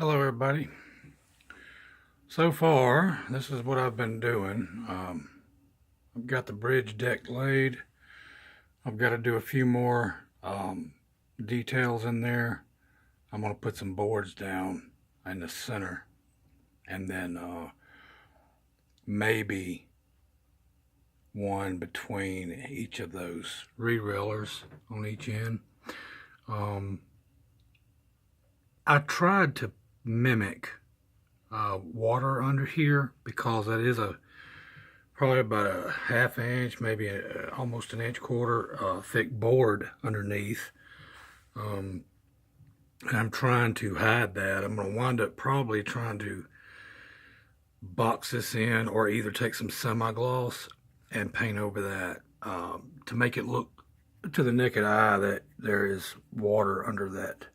Hello everybody. So far, this is what I've been doing. I've got the bridge deck laid. I've got to do a few more details in there. I'm going to put some boards down in the center and then maybe one between each of those re-railers on each end. I tried to mimic water under here because that is probably about a half inch, maybe almost an inch quarter thick board underneath. And I'm trying to hide that. I'm going to wind up probably trying to box this in or either take some semi-gloss and paint over that to make it look to the naked eye that there is water under that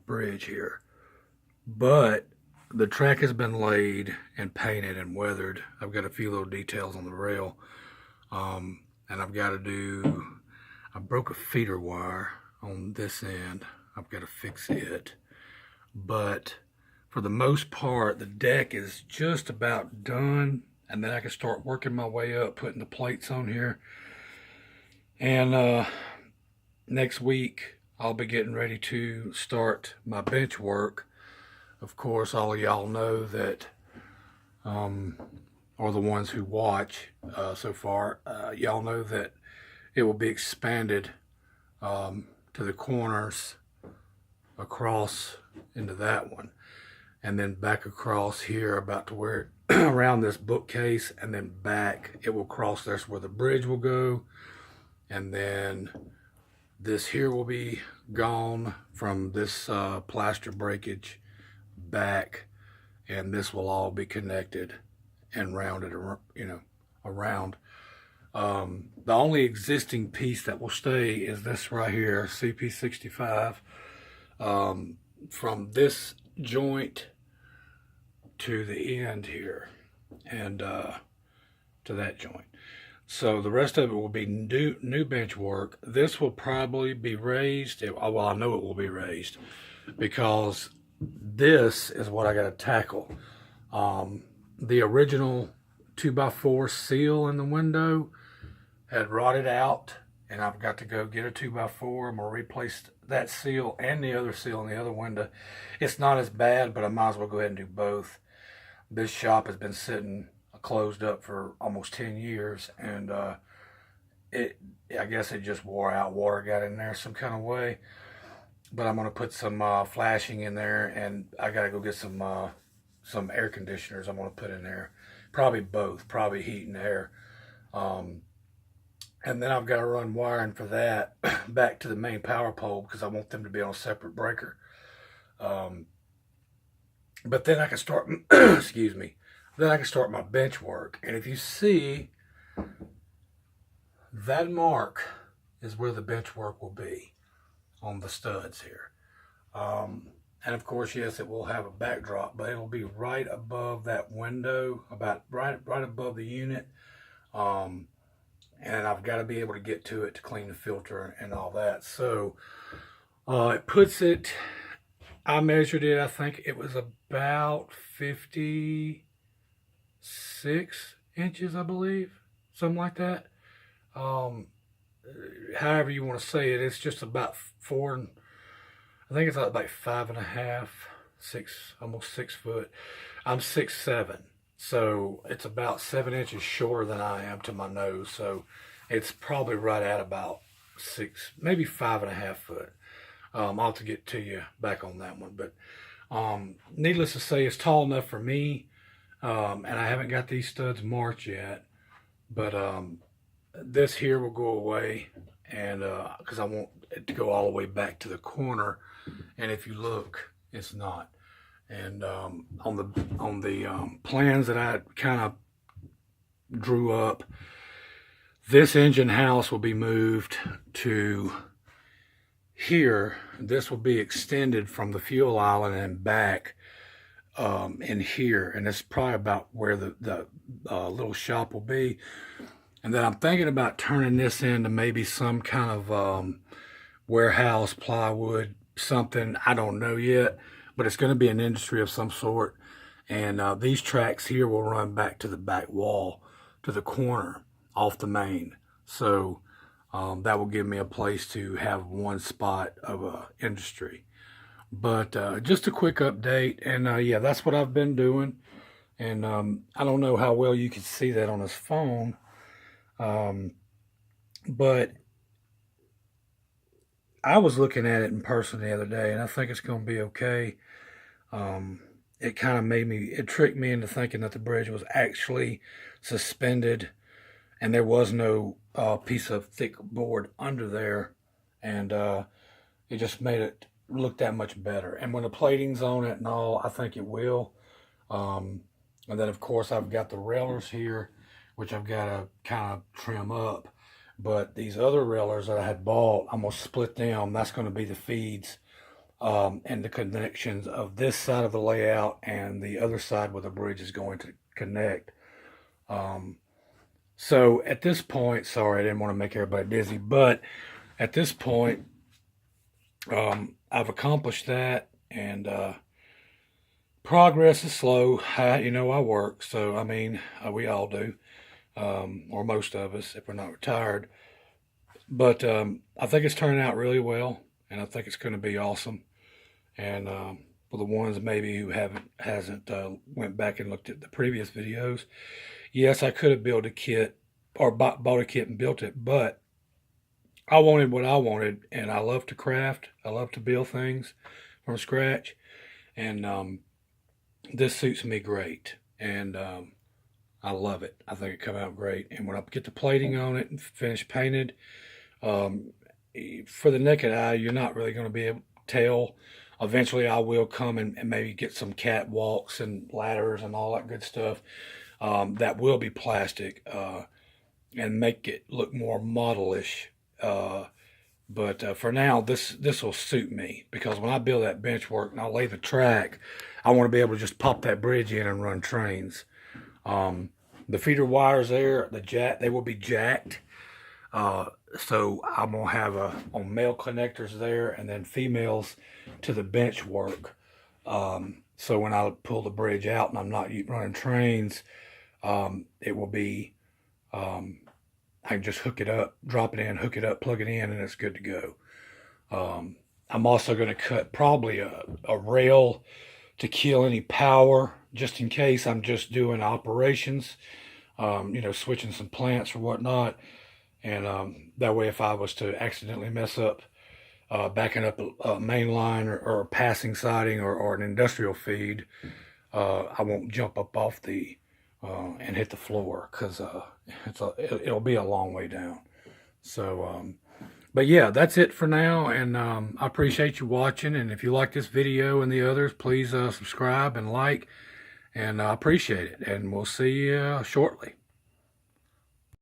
bridge here. But the track has been laid and painted and weathered. I've got a few little details on the rail. And I've got to do, I broke a feeder wire on this end. I've got to fix it. But for the most part, the deck is just about done. And then I can start working my way up, putting the plates on here. And next week, I'll be getting ready to start my bench work. Of course, all of y'all know that, or the ones who watch so far, y'all know that it will be expanded to the corners across into that one. And then back across here about to where, around this bookcase, and then back, it will cross, there's where the bridge will go. And then this here will be gone from this plaster breakage back, and this will all be connected and rounded, around. The only existing piece that will stay is this right here, CP65, from this joint to the end here, and to that joint. So the rest of it will be new bench work. This will probably be raised. Well, I know it will be raised because this is what I got to tackle. The original 2x4 seal in the window had rotted out, and I've got to go get a 2x4. I'm going to replace that seal and the other seal in the other window. It's not as bad, but I might as well go ahead and do both. This shop has been sitting closed up for almost 10 years, and I guess it just wore out. Water got in there some kind of way. But I'm going to put some flashing in there, and I got to go get some air conditioners I'm going to put in there. Probably both, probably heat and air. And then I've got to run wiring for that back to the main power pole because I want them to be on a separate breaker. But then I can start, excuse me, then I can start my bench work. And if you see, that mark is where the bench work will be on the studs here. And of course, yes, it will have a backdrop, but it'll be right above that window, about right above the unit. And I've got to be able to get to it to clean the filter and all that. So it puts it, I measured it, I think it was about 56 inches, I believe, something like that. However you want to say it, it's just about I think it's like 5.5, 6, almost 6 foot. I'm 6'7", so it's about 7 inches shorter than I am to my nose. So it's probably right at about 6, maybe 5.5 foot. I'll have to get to you back on that one, but needless to say, it's tall enough for me. And I haven't got these studs marked yet, but this here will go away, and because I want it to go all the way back to the corner, and if you look, it's not. And on the plans that I kind of drew up, this engine house will be moved to here. This will be extended from the fuel island and back in here, and it's probably about where the little shop will be. And then I'm thinking about turning this into maybe some kind of warehouse, plywood, something. I don't know yet, but it's going to be an industry of some sort. And these tracks here will run back to the back wall, to the corner, off the main. So that will give me a place to have one spot of industry. But just a quick update. And yeah, that's what I've been doing. And I don't know how well you can see that on this phone. But I was looking at it in person the other day, and I think it's going to be okay. It kind of it tricked me into thinking that the bridge was actually suspended and there was no piece of thick board under there. And it just made it look that much better. And when the plating's on it and all, I think it will. And then, of course, I've got the railers here, which I've got to kind of trim up. But these other railers that I had bought, I'm going to split them. That's going to be the feeds and the connections of this side of the layout and the other side where the bridge is going to connect. So at this point, sorry, I didn't want to make everybody dizzy, but at this point, I've accomplished that, and progress is slow. I work, so I mean, we all do, or most of us, if we're not retired. But I think it's turning out really well, and I think it's going to be awesome. And for the ones maybe who hasn't went back and looked at the previous videos, yes, I could have built a kit or bought a kit and built it, but I wanted what I wanted, and I love to craft. I love to build things from scratch, and this suits me great, and I love it. I think it come out great, and when I get the plating on it and finish painted, for the naked eye, you're not really going to be able to tell. Eventually, I will come and maybe get some catwalks and ladders and all that good stuff that will be plastic and make it look more modelish. But for now, this will suit me, because when I build that bench work and I lay the track, I want to be able to just pop that bridge in and run trains. The feeder wires there, they will be jacked. So I'm gonna have on male connectors there, and then females to the bench work. So when I pull the bridge out and I'm not running trains, it will be I can just hook it up, drop it in, hook it up, plug it in, and it's good to go. I'm also going to cut probably a rail to kill any power, just in case I'm just doing operations, switching some plants or whatnot. And that way, if I was to accidentally mess up backing up a main line or a passing siding or an industrial feed, I won't jump up off and hit the floor, because it'll be a long way down. So, but yeah, that's it for now, and I appreciate you watching. And if you like this video and the others, please subscribe and like, and I appreciate it. And we'll see you shortly.